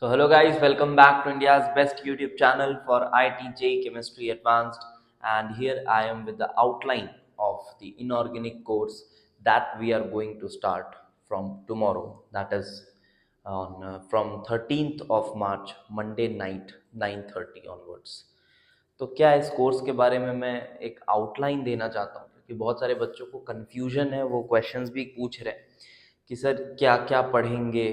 So hello guys, welcome back to India's best YouTube channel for ITJ Chemistry Advanced, and here I am with the outline of the inorganic course that we are going to start from tomorrow, that is on from 13th of March, Monday night 9:30 onwards. तो क्या इस course के बारे में मैं एक outline देना चाहता हूँ, क्योंकि बहुत सारे बच्चों को कन्फ्यूजन है, वो क्वेश्चंस भी पूछ रहे हैं कि सर क्या क्या पढ़ेंगे।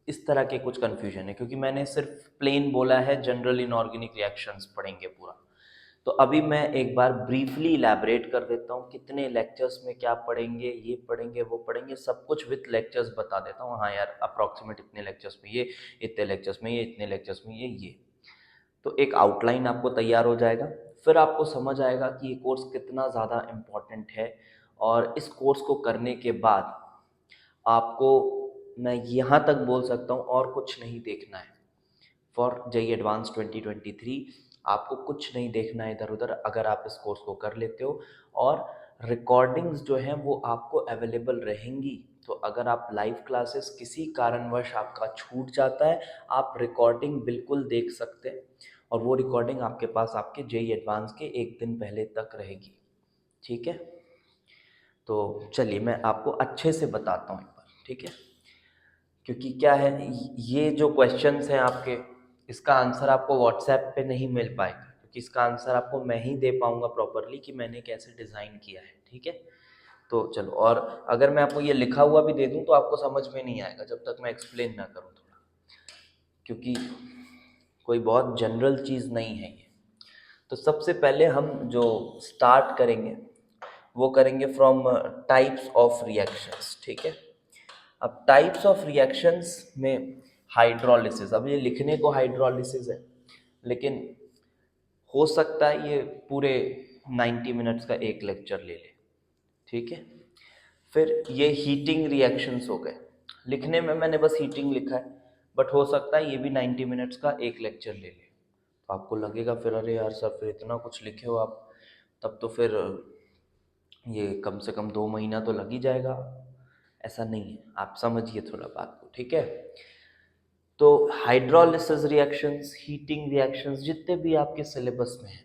इस तरह के कुछ कन्फ्यूजन है, क्योंकि मैंने सिर्फ प्लेन बोला है जनरल इनऑर्गेनिक रिएक्शंस पढ़ेंगे पूरा। तो अभी मैं एक बार ब्रीफली इलैबोरेट कर देता हूँ कितने लेक्चर्स में क्या पढ़ेंगे, ये पढ़ेंगे वो पढ़ेंगे, सब कुछ विथ लेक्चर्स बता देता हूँ। हाँ यार, अप्रॉक्सीमेट इतने लेक्चर्स में ये, इतने लेक्चर्स में ये, इतने लेक्चर्स में ये। तो एक आउटलाइन आपको तैयार हो जाएगा, फिर आपको समझ आएगा कि ये कोर्स कितना ज़्यादा इम्पॉर्टेंट है। और इस कोर्स को करने के बाद आपको, मैं यहाँ तक बोल सकता हूँ, और कुछ नहीं देखना है। फॉर जेई एडवांस 2023 आपको कुछ नहीं देखना है इधर उधर, अगर आप इस कोर्स को कर लेते हो। और रिकॉर्डिंग्स जो हैं वो आपको अवेलेबल रहेंगी। तो अगर आप लाइव क्लासेस किसी कारणवश आपका छूट जाता है, आप रिकॉर्डिंग बिल्कुल देख सकते हैं, और वो रिकॉर्डिंग आपके पास आपके जेई एडवांस के एक दिन पहले तक रहेगी। ठीक है, तो चलिए मैं आपको अच्छे से बताता हूँ एक बार, ठीक है। क्योंकि क्या है, ये जो क्वेश्चंस हैं आपके, इसका आंसर आपको व्हाट्सएप पे नहीं मिल पाएगा, क्योंकि इसका आंसर आपको मैं ही दे पाऊंगा प्रॉपरली कि मैंने कैसे डिज़ाइन किया है। ठीक है, तो चलो, और अगर मैं आपको ये लिखा हुआ भी दे दूं तो आपको समझ में नहीं आएगा जब तक मैं एक्सप्लेन ना करूं थोड़ा, क्योंकि कोई बहुत जनरल चीज़ नहीं है ये। तो सबसे पहले हम जो स्टार्ट करेंगे वो करेंगे फ्रॉम टाइप्स ऑफ रिएक्शंस। ठीक है, अब टाइप्स ऑफ रिएक्शंस में हाइड्रोलिसिस, अब ये लिखने को हाइड्रोलिसिस है, लेकिन हो सकता है ये पूरे 90 मिनट्स का एक लेक्चर ले ले। ठीक है, फिर ये हीटिंग रिएक्शंस हो गए, लिखने में मैंने बस हीटिंग लिखा है, बट हो सकता है ये भी 90 मिनट्स का एक लेक्चर ले ले। तो आपको लगेगा फिर, अरे यार सर फिर इतना कुछ लिखे हो आप, तब तो फिर ये कम से कम 2 महीना तो लग ही जाएगा। ऐसा नहीं है, आप समझिए थोड़ा बात को। ठीक है, तो हाइड्रोलिसिस रिएक्शंस, हीटिंग रिएक्शंस जितने भी आपके सिलेबस में हैं,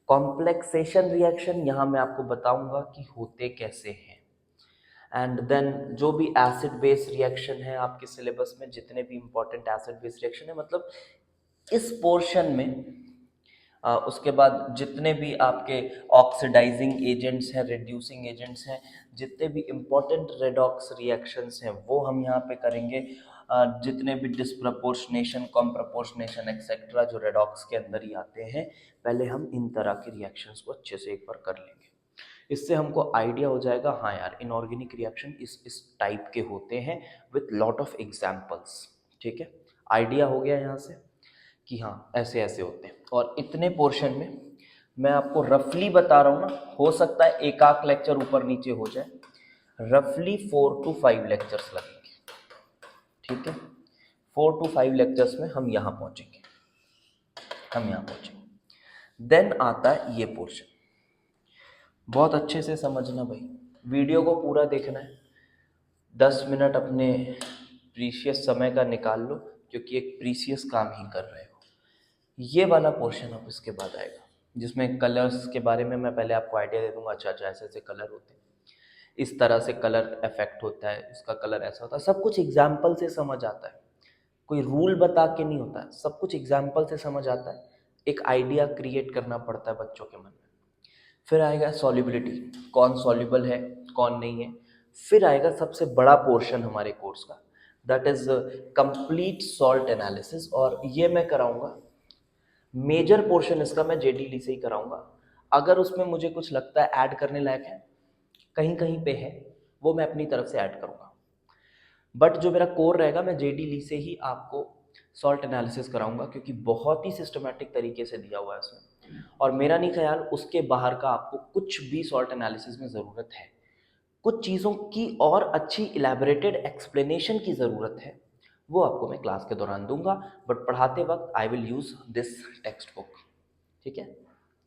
कॉम्प्लेक्सेशन रिएक्शन यहाँ मैं आपको बताऊंगा कि होते कैसे हैं। एंड देन जो भी एसिड बेस रिएक्शन है आपके सिलेबस में, जितने भी इंपॉर्टेंट एसिड बेस रिएक्शन है, मतलब इस पोर्शन में उसके बाद जितने भी आपके ऑक्सीडाइजिंग एजेंट्स हैं, रिड्यूसिंग एजेंट्स हैं, जितने भी इम्पोर्टेंट रेडॉक्स रिएक्शंस हैं वो हम यहाँ पे करेंगे। जितने भी डिस्प्रपोर्शनेशन, कॉम्प्रपोर्शनेशन एक्सेट्रा जो रेडॉक्स के अंदर ही आते हैं, पहले हम इन तरह के रिएक्शंस को अच्छे से एक बार कर लेंगे। इससे हमको आइडिया हो जाएगा, हाँ यार इनऑर्गेनिक रिएक्शन इस टाइप के होते हैं, विथ लॉट ऑफ एग्जाम्पल्स। ठीक है, आइडिया हो गया यहाँ से कि हाँ ऐसे ऐसे होते हैं। और इतने पोर्शन में मैं आपको रफली बता रहा हूँ ना, हो सकता है एक आध लेक्चर ऊपर नीचे हो जाए, रफली 4 to 5 लेक्चर्स लगेंगे। ठीक है, 4 to 5 लेक्चर्स में हम यहाँ पहुँचेंगे, देन आता है ये पोर्शन। बहुत अच्छे से समझना भाई, वीडियो को पूरा देखना है, 10 मिनट अपने प्रीशियस समय का निकाल लो, क्योंकि एक प्रीशियस काम ही कर रहे हो। ये वाला पोर्शन अब इसके बाद आएगा, जिसमें कलर्स के बारे में मैं पहले आपको आइडिया दे दूंगा। अच्छा अच्छा, ऐसे ऐसे कलर होते हैं, इस तरह से कलर इफेक्ट होता है, इसका कलर ऐसा होता है, सब कुछ एग्जाम्पल से समझ आता है। कोई रूल बता के नहीं होता है, सब कुछ एग्जाम्पल से समझ आता है। एक आइडिया क्रिएट करना पड़ता है बच्चों के मन में। फिर आएगा सॉल्युबिलिटी, कौन सॉल्युबल है कौन नहीं है। फिर आएगा सबसे बड़ा पोर्शन हमारे कोर्स का, that is complete salt analysis, और ये मैं कराऊंगा। मेजर पोर्शन इसका मैं जेडीली से ही कराऊंगा। अगर उसमें मुझे कुछ लगता है ऐड करने लायक है, कहीं कहीं पे है, वो मैं अपनी तरफ से ऐड करूंगा, बट जो मेरा कोर रहेगा मैं जेडीली से ही आपको सॉल्ट एनालिसिस कराऊंगा, क्योंकि बहुत ही सिस्टमैटिक तरीके से दिया हुआ है उसमें। और मेरा नहीं ख्याल उसके बाहर का आपको कुछ भी सॉल्ट एनालिसिस में ज़रूरत है। कुछ चीज़ों की और अच्छी इलेबोरेटेड एक्सप्लेनेशन की ज़रूरत है, वो आपको मैं क्लास के दौरान दूंगा, बट पढ़ाते वक्त I will use this text book. ठीक है,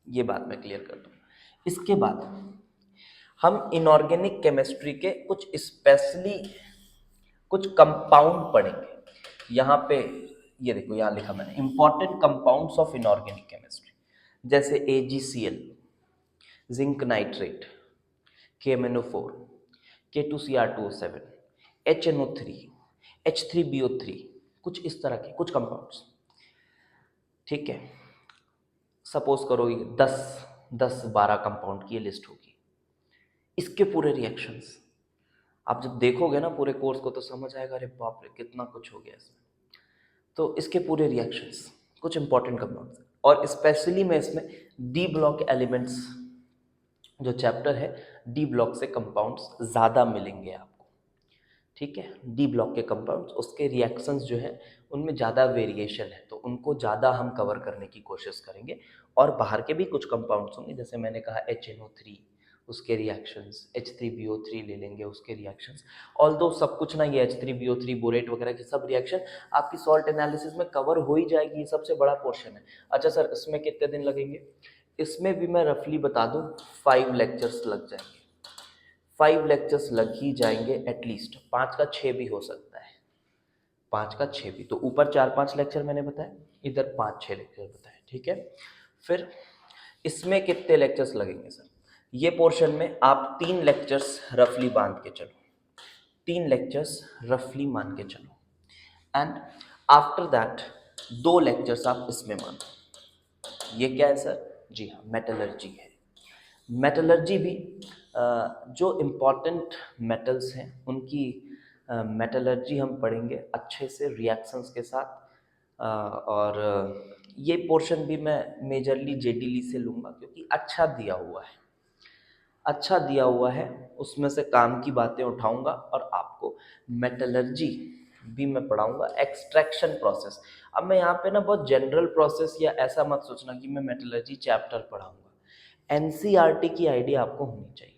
ये बात मैं क्लियर कर दूँ। इसके बाद हम इनऑर्गेनिक केमिस्ट्री के कुछ स्पेशली कुछ कंपाउंड पढ़ेंगे। यहाँ पे ये देखो यहाँ लिखा मैंने, important compounds of inorganic chemistry, जैसे AgCl, zinc nitrate, KMnO4, K2Cr2O7, HNO3, H3BO3, कुछ इस तरह के कुछ कंपाउंड्स। ठीक है, सपोज करो ये 10-12 कंपाउंड की ये लिस्ट होगी, इसके पूरे रिएक्शंस आप जब देखोगे ना पूरे कोर्स को तो समझ आएगा, अरे बाप रे कितना कुछ हो गया इसमें। तो इसके पूरे रिएक्शंस, कुछ इंपॉर्टेंट कंपाउंड्स, और स्पेशली मैं इसमें डी ब्लॉक एलिमेंट्स जो चैप्टर है, डी ब्लॉक से कंपाउंड्स ज़्यादा मिलेंगे आपको। ठीक है, डी ब्लॉक के कंपाउंड्स, उसके रिएक्शंस जो है उनमें ज़्यादा वेरिएशन है, तो उनको ज़्यादा हम कवर करने की कोशिश करेंगे। और बाहर के भी कुछ कंपाउंड्स होंगे, जैसे मैंने कहा HNO3, उसके रिएक्शंस, H3BO3 ले लेंगे उसके रिएक्शंस। ऑल्दो सब कुछ ना, ये H3BO3 बोरेट वगैरह की सब रिएक्शन आपकी सॉल्ट एनालिसिस में कवर हो ही जाएगी, ये सबसे बड़ा पोर्शन है। अच्छा सर, इसमें कितने दिन लगेंगे? इसमें भी मैं रफली बता दूं, 5 लेक्चर्स लग जाएंगे। 5 लेक्चर्स लग ही जाएंगे एटलीस्ट, 5 का 6 भी हो सकता है, 5 का 6 भी। तो ऊपर 4-5 लेक्चर मैंने बताया, इधर 5-6 लेक्चर बताए। ठीक है, फिर इसमें कितने लेक्चर्स लगेंगे सर? ये पोर्शन में आप 3 लेक्चर्स रफली बांध के चलो, 3 लेक्चर्स रफली मान के चलो, एंड आफ्टर दैट 2 लेक्चर्स आप इसमें मानो। ये क्या है सर? जी हाँ, मेटलर्जी है। मेटलर्जी भी जो इम्पॉर्टेंट मेटल्स हैं उनकी मेटलर्जी हम पढ़ेंगे अच्छे से रिएक्शंस के साथ। और ये पोर्शन भी मैं मेजरली जेडीली से लूँगा, क्योंकि अच्छा दिया हुआ है, अच्छा दिया हुआ है, उसमें से काम की बातें उठाऊंगा। और आपको मेटलर्जी भी मैं पढ़ाऊंगा, एक्सट्रैक्शन प्रोसेस। अब मैं यहाँ पे ना बहुत जनरल प्रोसेस या ऐसा मत सोचना कि मैं मेटलर्जी चैप्टर पढ़ाऊंगा, एनसीईआरटी की आइडिया आपको होनी चाहिए।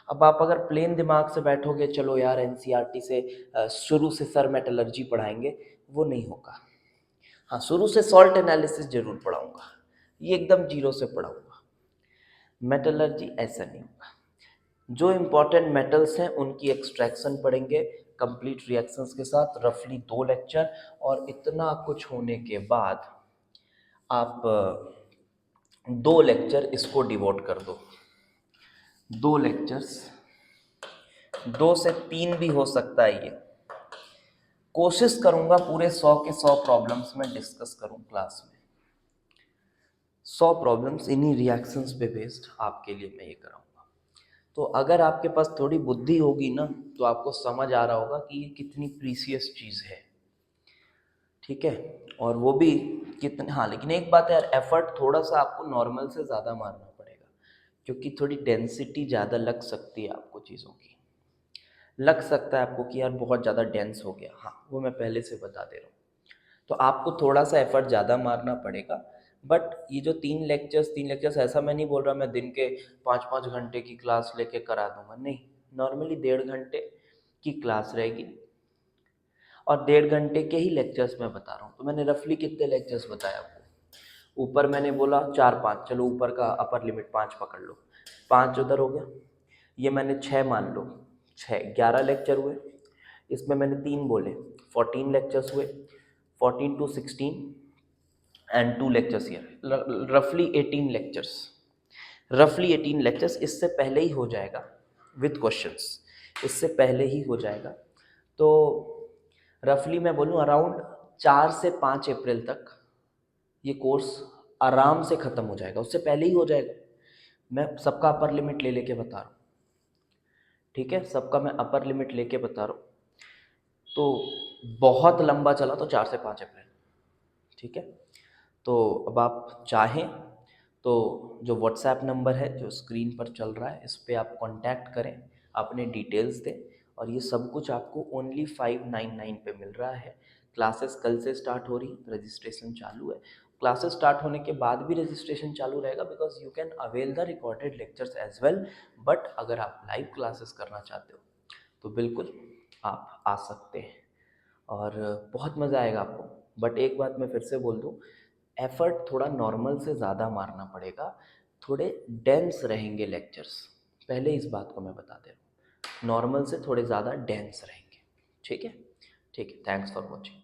अब आप अगर प्लेन दिमाग से बैठोगे, चलो यार एनसीईआरटी से शुरू से सर मेटलर्जी पढ़ाएंगे, वो नहीं होगा। हाँ, शुरू से सॉल्ट एनालिसिस जरूर पढ़ाऊंगा, ये एकदम जीरो से पढ़ाऊंगा। मेटलर्जी ऐसा नहीं होगा। जो इम्पोर्टेंट मेटल्स हैं उनकी एक्सट्रैक्शन पढ़ेंगे कंप्लीट रिएक्शंस के साथ, रफली 2 लेक्चर। और इतना कुछ होने के बाद आप 2 लेक्चर इसको डिवोट कर दो, 2 लेक्चर्स, 2 से 3 भी हो सकता है। ये कोशिश करूंगा पूरे 100 के 100 प्रॉब्लम्स में डिस्कस करूं क्लास में, 100 प्रॉब्लम्स इन्हीं रिएक्शंस पे बेस्ड आपके लिए मैं ये कराऊंगा। तो अगर आपके पास थोड़ी बुद्धि होगी ना, तो आपको समझ आ रहा होगा कि ये कितनी प्रीसियस चीज़ है। ठीक है, और वो भी कितने, हाँ लेकिन एक बात है यार, एफर्ट थोड़ा सा आपको नॉर्मल से ज़्यादा मारना पड़ेगा, क्योंकि थोड़ी डेंसिटी ज़्यादा लग सकती है आपको, चीज़ों की लग सकता है आपको कि यार बहुत ज़्यादा डेंस हो गया। हाँ, वो मैं पहले से बता दे रहा हूँ, तो आपको थोड़ा सा एफर्ट ज़्यादा मारना पड़ेगा। बट ये जो 3 लेक्चर्स ऐसा मैं नहीं बोल रहा मैं दिन के 5-5 घंटे की क्लास लेके करा दूंगा, नहीं। नॉर्मली 1.5 घंटे की क्लास रहेगी, और 1.5 घंटे के ही लेक्चर्स मैं बता रहा हूँ। तो मैंने रफली कितने लेक्चर्स बताया आपको? ऊपर मैंने बोला 4-5, चलो ऊपर का अपर लिमिट 5 पकड़ लो, 5 उधर हो गया। ये मैंने 6 मान लो, 11 लेक्चर हुए। इसमें मैंने 3 बोले, 14 लेक्चर्स हुए, 14 to 16 एंड 2 लेक्चर्स ईयर, रफली 18 लेक्चर्स, रफली 18 लेक्चर्स। इससे पहले ही हो जाएगा विद क्वेश्चंस, इससे पहले ही हो जाएगा। तो रफली मैं बोलूँ अराउंड 4 से 5 अप्रैल तक ये कोर्स आराम से ख़त्म हो जाएगा, उससे पहले ही हो जाएगा। मैं सबका अपर लिमिट ले लेके बता रहा हूँ, ठीक है, सबका मैं अपर लिमिट लेके बता रहा हूँ। तो बहुत लंबा चला तो 4 से 5 अप्रैल, ठीक है। तो अब आप चाहें तो जो व्हाट्सएप नंबर है जो स्क्रीन पर चल रहा है, इस पर आप कांटेक्ट करें, अपने डिटेल्स दें, और ये सब कुछ आपको ओनली 599 पे मिल रहा है। क्लासेस कल से स्टार्ट हो रही, रजिस्ट्रेशन चालू है। क्लासेस स्टार्ट होने के बाद भी रजिस्ट्रेशन चालू रहेगा, because you can avail the recorded lectures as well. But अगर आप लाइव क्लासेस करना चाहते हो तो बिल्कुल आप आ सकते हैं, और बहुत मज़ा आएगा आपको। बट एक बात मैं फिर से बोल दूँ, एफर्ट थोड़ा नॉर्मल से ज़्यादा मारना पड़ेगा, थोड़े डेंस रहेंगे लेक्चर्स, पहले इस बात को मैं बता दे रहा हूँ, नॉर्मल से थोड़े ज़्यादा डेंस रहेंगे। ठीक है, ठीक है, थैंक्स फॉर वॉचिंग।